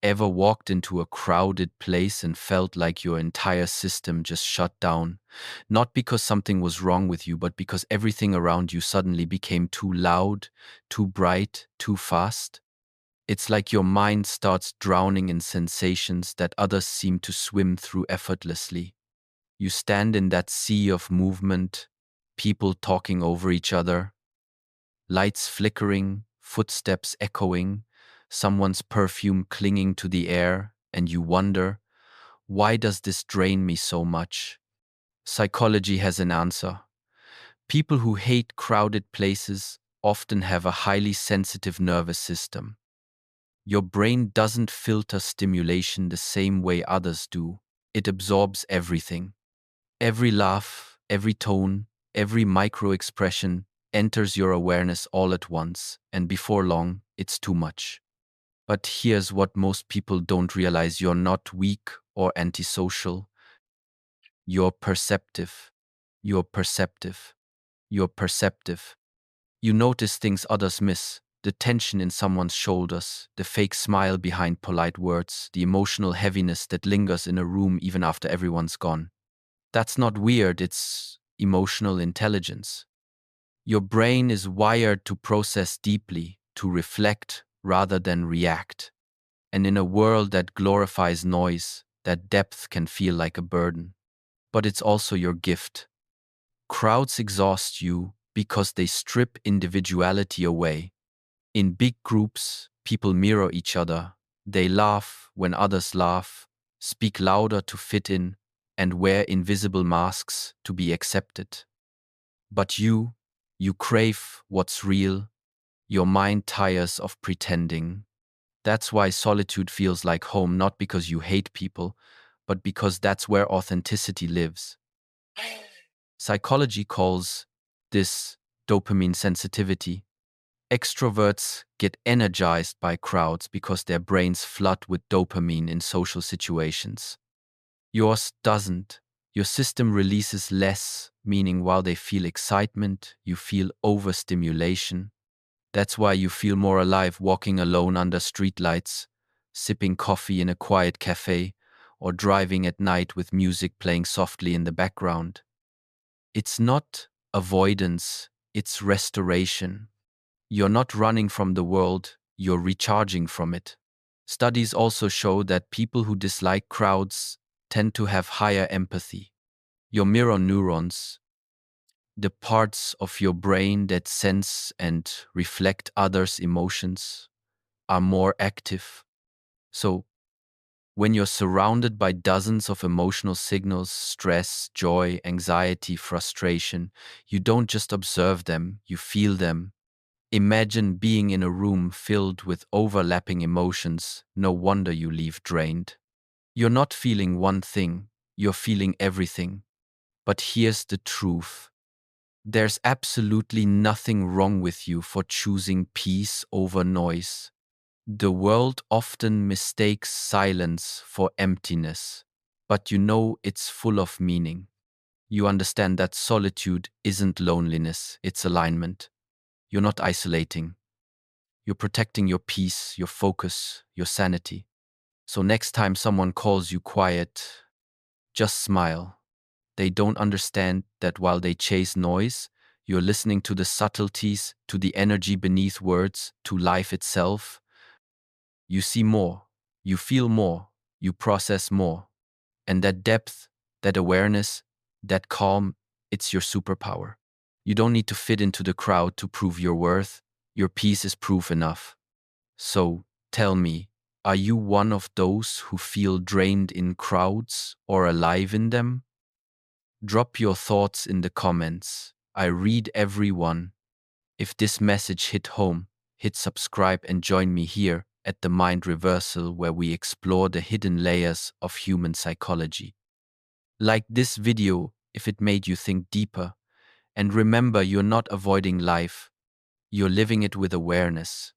Ever walked into a crowded place and felt like your entire system just shut down? Not because something was wrong with you, but because everything around you suddenly became too loud, too bright, too fast? It's like your mind starts drowning in sensations that others seem to swim through effortlessly. You stand in that sea of movement, people talking over each other, lights flickering, footsteps echoing, someone's perfume clinging to the air, and you wonder, why does this drain me so much? Psychology has an answer. People who hate crowded places often have a highly sensitive nervous system. Your brain doesn't filter stimulation the same way others do. It absorbs everything. Every laugh, every tone, every micro expression enters your awareness all at once, and before long, it's too much. But here's what most people don't realize: you're not weak or antisocial. You're perceptive. You're perceptive. You're perceptive. You notice things others miss: the tension in someone's shoulders, the fake smile behind polite words, the emotional heaviness that lingers in a room even after everyone's gone. That's not weird, it's emotional intelligence. Your brain is wired to process deeply, to reflect rather than react. And in a world that glorifies noise, that depth can feel like a burden. But it's also your gift. Crowds exhaust you because they strip individuality away. In big groups, people mirror each other. They laugh when others laugh, speak louder to fit in, and wear invisible masks to be accepted. But you crave what's real. Your mind tires of pretending. That's why solitude feels like home, not because you hate people, but because that's where authenticity lives. Psychology calls this dopamine sensitivity. Extroverts get energized by crowds because their brains flood with dopamine in social situations. Yours doesn't. Your system releases less, meaning while they feel excitement, you feel overstimulation. That's why you feel more alive walking alone under streetlights, sipping coffee in a quiet cafe, or driving at night with music playing softly in the background. It's not avoidance, it's restoration. You're not running from the world, you're recharging from it. Studies also show that people who dislike crowds tend to have higher empathy. Your mirror neurons, the parts of your brain that sense and reflect others' emotions, are more active. So, when you're surrounded by dozens of emotional signals, stress, joy, anxiety, frustration, you don't just observe them, you feel them. Imagine being in a room filled with overlapping emotions. No wonder you leave drained. You're not feeling one thing, you're feeling everything. But here's the truth: there's absolutely nothing wrong with you for choosing peace over noise. The world often mistakes silence for emptiness, but you know it's full of meaning. You understand that solitude isn't loneliness, it's alignment. You're not isolating. You're protecting your peace, your focus, your sanity. So next time someone calls you quiet, just smile. They don't understand that while they chase noise, you're listening to the subtleties, to the energy beneath words, to life itself. You see more, you feel more, you process more. And that depth, that awareness, that calm, it's your superpower. You don't need to fit into the crowd to prove your worth. Your peace is proof enough. So tell me, are you one of those who feel drained in crowds or alive in them? Drop your thoughts in the comments. I read every one. If this message hit home, hit subscribe and join me here at the Mind Reversal, where we explore the hidden layers of human psychology. Like this video if it made you think deeper. And remember, you're not avoiding life, you're living it with awareness.